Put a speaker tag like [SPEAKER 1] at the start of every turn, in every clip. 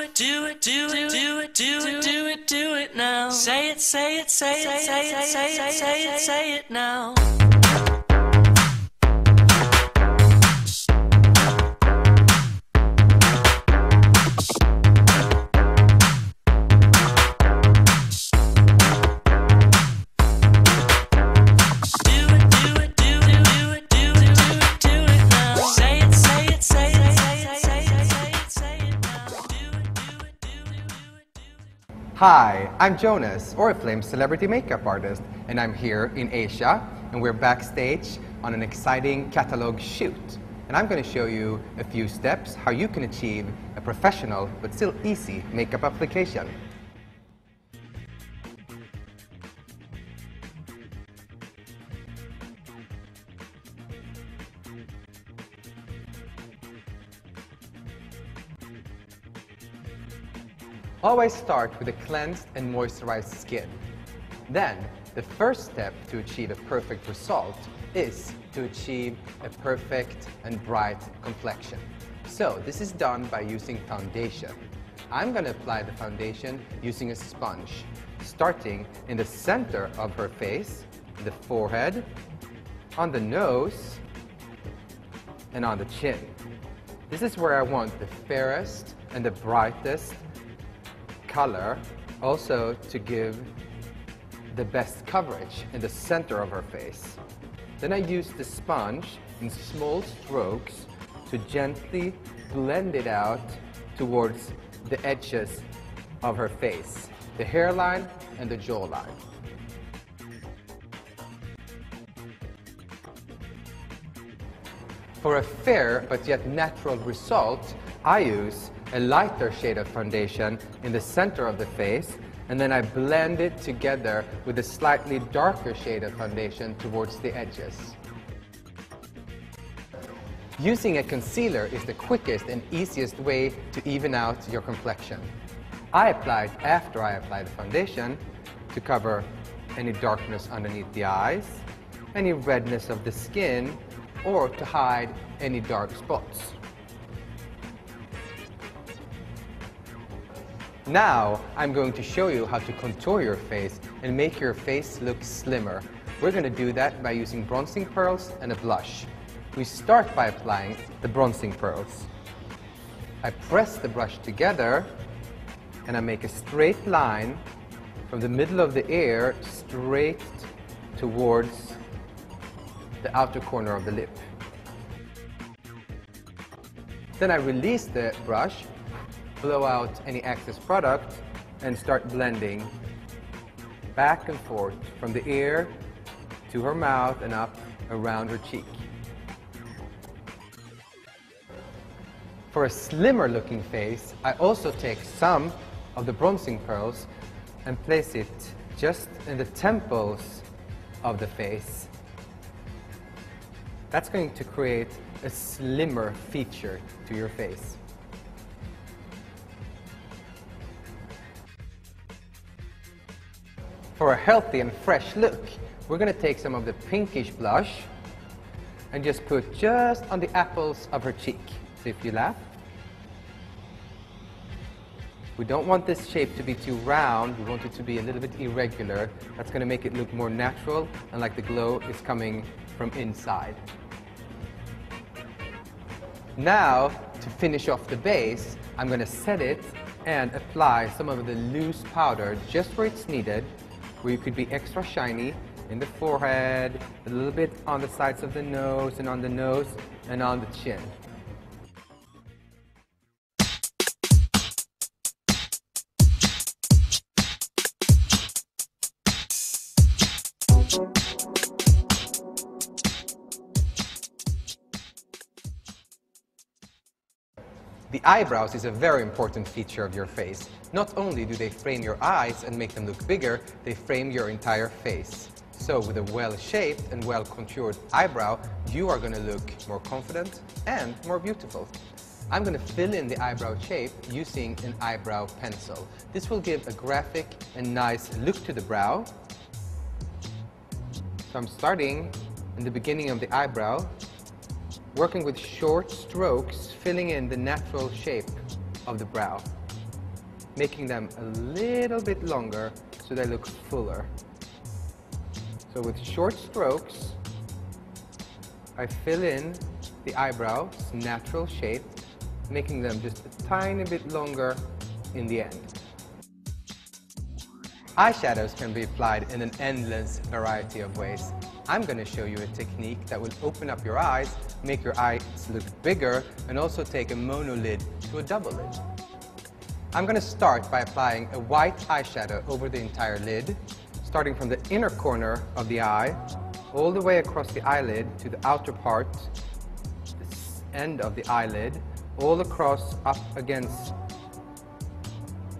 [SPEAKER 1] it, do it, do it, do it, do it, do it, do it now. Say it, say it, say it, say it, say it, say it, say it now.
[SPEAKER 2] Hi, I'm Jonas, Oriflame celebrity makeup artist, and I'm here in Asia, and we're backstage on an exciting catalog shoot. And I'm going to show you a few steps how you can achieve a professional but still easy makeup application. Always start with a cleansed and moisturized skin. Then, the first step to achieve a perfect result is to achieve a perfect and bright complexion. So, this is done by using foundation. I'm going to apply the foundation using a sponge, starting in the center of her face, the forehead, on the nose, and on the chin. This is where I want the fairest and the brightest color, also to give the best coverage in the center of her face. Then I use the sponge in small strokes to gently blend it out towards the edges of her face, the hairline and the jawline. For a fair but yet natural result, I use a lighter shade of foundation in the center of the face, and then I blend it together with a slightly darker shade of foundation towards the edges. Using a concealer is the quickest and easiest way to even out your complexion. I apply it after I apply the foundation to cover any darkness underneath the eyes, any redness of the skin, or to hide any dark spots. Now, I'm going to show you how to contour your face and make your face look slimmer. We're going to do that by using bronzing pearls and a blush. We start by applying the bronzing pearls. I press the brush together and I make a straight line from the middle of the ear straight towards the outer corner of the lip. Then I release the brush, blow out any excess product, and start blending back and forth from the ear to her mouth and up around her cheek. For a slimmer looking face, I also take some of the bronzing pearls and place it just in the temples of the face. That's going to create a slimmer feature to your face. For a healthy and fresh look, we're going to take some of the pinkish blush and just put just on the apples of her cheek. So if you laugh. We don't want this shape to be too round, we want it to be a little bit irregular. That's going to make it look more natural and like the glow is coming from inside. Now, to finish off the base, I'm going to set it and apply some of the loose powder just where it's needed, where you could be extra shiny in the forehead, a little bit on the sides of the nose and on the chin. The eyebrows is a very important feature of your face. Not only do they frame your eyes and make them look bigger, they frame your entire face. So with a well-shaped and well-contoured eyebrow, you are going to look more confident and more beautiful. I'm going to fill in the eyebrow shape using an eyebrow pencil. This will give a graphic and nice look to the brow. So I'm starting in the beginning of the eyebrow, working with short strokes, filling in the natural shape of the brow. making them a little bit longer so they look fuller. So with short strokes, I fill in the eyebrow's natural shape, making them just a tiny bit longer in the end. Eyeshadows can be applied in an endless variety of ways. I'm going to show you a technique that will open up your eyes, make your eyes look bigger, and also take a mono lid to a double lid. I'm going to start by applying a white eyeshadow over the entire lid, starting from the inner corner of the eye, all the way across the eyelid to the outer part, the end of the eyelid, all across up against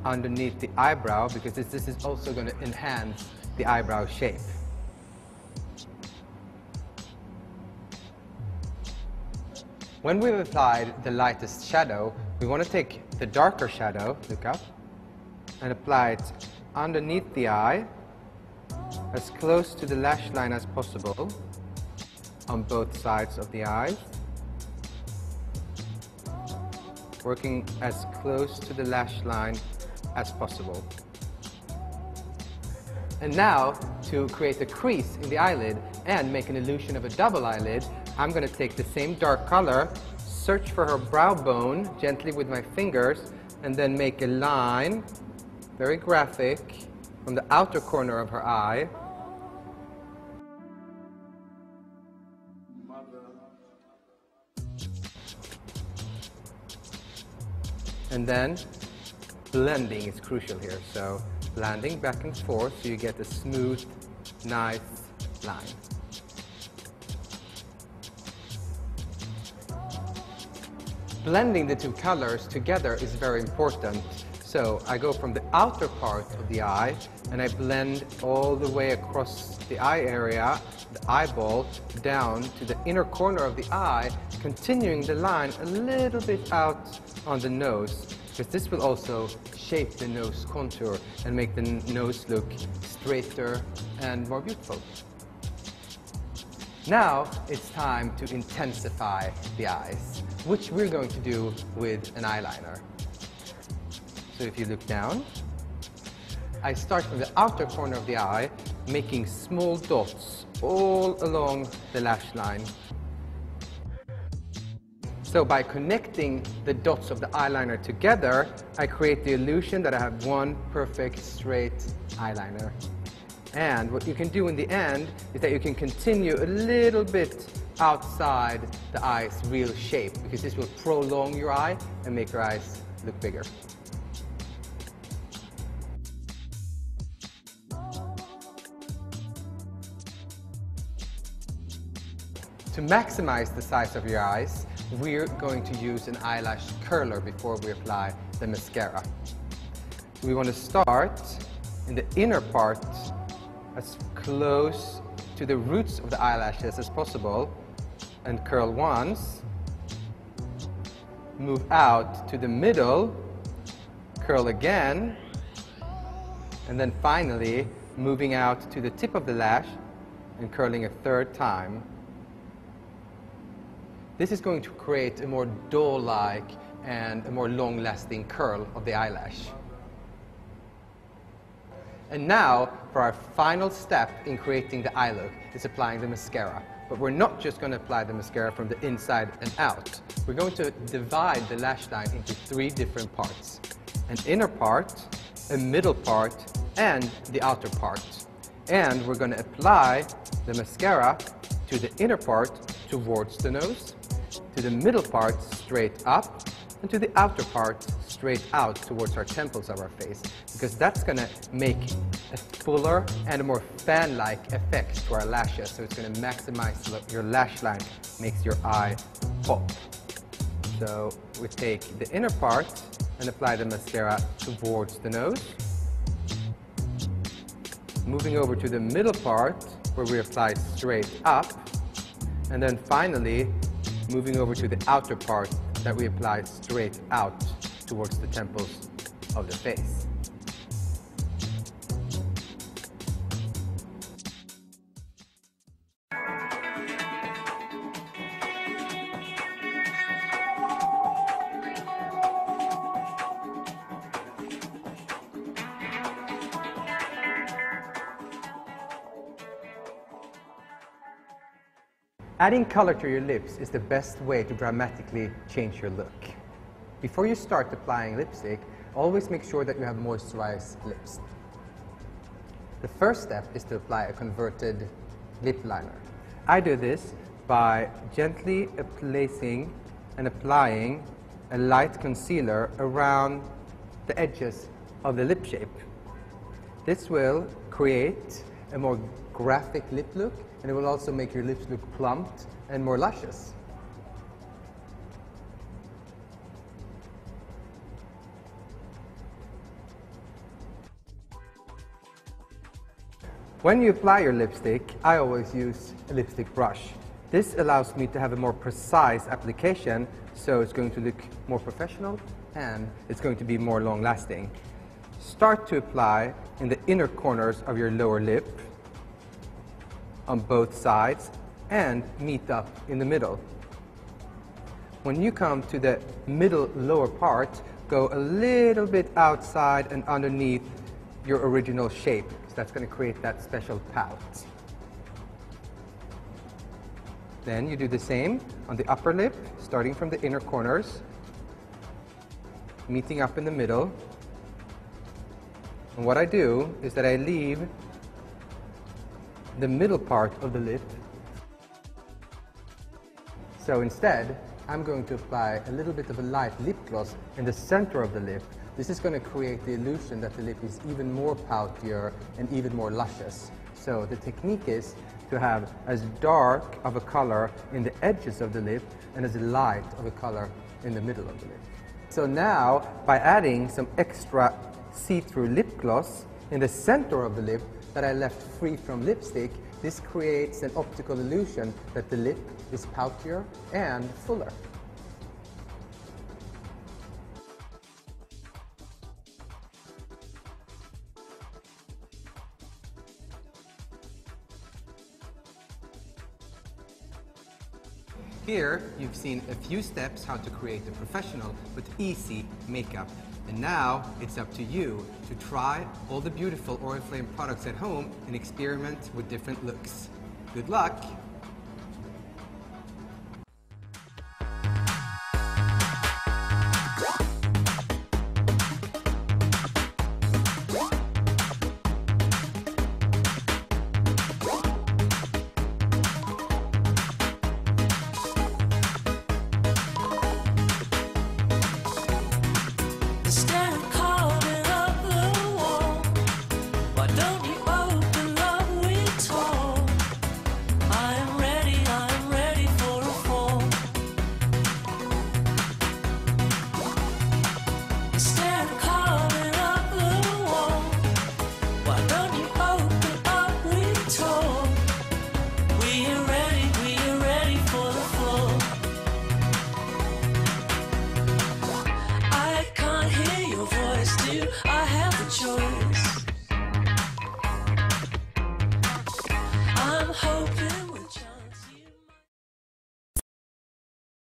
[SPEAKER 2] underneath the eyebrow, because this is also going to enhance the eyebrow shape. When we've applied the lightest shadow, we want to take the darker shadow, look up, and apply it underneath the eye, as close to the lash line as possible, on both sides of the eye, working as close to the lash line as possible. And now, to create a crease in the eyelid and make an illusion of a double eyelid, I'm going to take the same dark color, search for her brow bone gently with my fingers, and then make a line, very graphic, from the outer corner of her eye. And then blending is crucial here, so blending back and forth so you get a smooth, nice line. Blending the two colors together is very important. So I go from the outer part of the eye and I blend all the way across the eye area, the eyeball, down to the inner corner of the eye, continuing the line a little bit out on the nose, because this will also shape the nose contour and make the nose look straighter and more beautiful. Now it's time to intensify the eyes, which we're going to do with an eyeliner. So if you look down, I start from the outer corner of the eye, making small dots all along the lash line. So by connecting the dots of the eyeliner together, I create the illusion that I have one perfect straight eyeliner. And what you can do in the end is that you can continue a little bit outside the eye's real shape, because this will prolong your eye and make your eyes look bigger. To maximize the size of your eyes, we're going to use an eyelash curler before we apply the mascara. So we want to start in the inner part, as close to the roots of the eyelashes as possible, and curl once, move out to the middle, curl again, and then finally moving out to the tip of the lash and curling a third time. This is going to create a more doll-like and a more long-lasting curl of the eyelash. And now, for our final step in creating the eye look, is applying the mascara. But we're not just going to apply the mascara from the inside and out. We're going to divide the lash line into three different parts: an inner part, a middle part, and the outer part. And we're going to apply the mascara to the inner part towards the nose, to the middle part straight up, and to the outer part straight out towards our temples of our face, because that's going to make a fuller and a more fan-like effect to our lashes. So it's going to maximize your lash line, makes your eye pop. So we take the inner part and apply the mascara towards the nose, moving over to the middle part where we apply straight up, and then finally moving over to the outer part that we apply straight out towards the temples of the face. Adding color to your lips is the best way to dramatically change your look. Before you start applying lipstick, always make sure that you have moisturized lips. The first step is to apply a converted lip liner. I do this by gently placing and applying a light concealer around the edges of the lip shape. This will create a more graphic lip look, and it will also make your lips look plumped and more luscious. When you apply your lipstick, I always use a lipstick brush. This allows me to have a more precise application, so it's going to look more professional and it's going to be more long-lasting. Start to apply in the inner corners of your lower lip, on both sides, and meet up in the middle. When you come to the middle lower part, go a little bit outside and underneath your original shape. So that's going to create that special pout. Then you do the same on the upper lip, starting from the inner corners, meeting up in the middle. And what I do is that I leave the middle part of the lip. So instead, I'm going to apply a little bit of a light lip gloss in the center of the lip. This is going to create the illusion that the lip is even more poutier and even more luscious. So the technique is to have as dark of a color in the edges of the lip and as light of a color in the middle of the lip. So now, by adding some extra see-through lip gloss in the center of the lip that I left free from lipstick, this creates an optical illusion that the lip is poutier and fuller. Here, you've seen a few steps how to create a professional but easy makeup. And now, it's up to you to try all the beautiful Oriflame products at home and experiment with different looks. Good luck!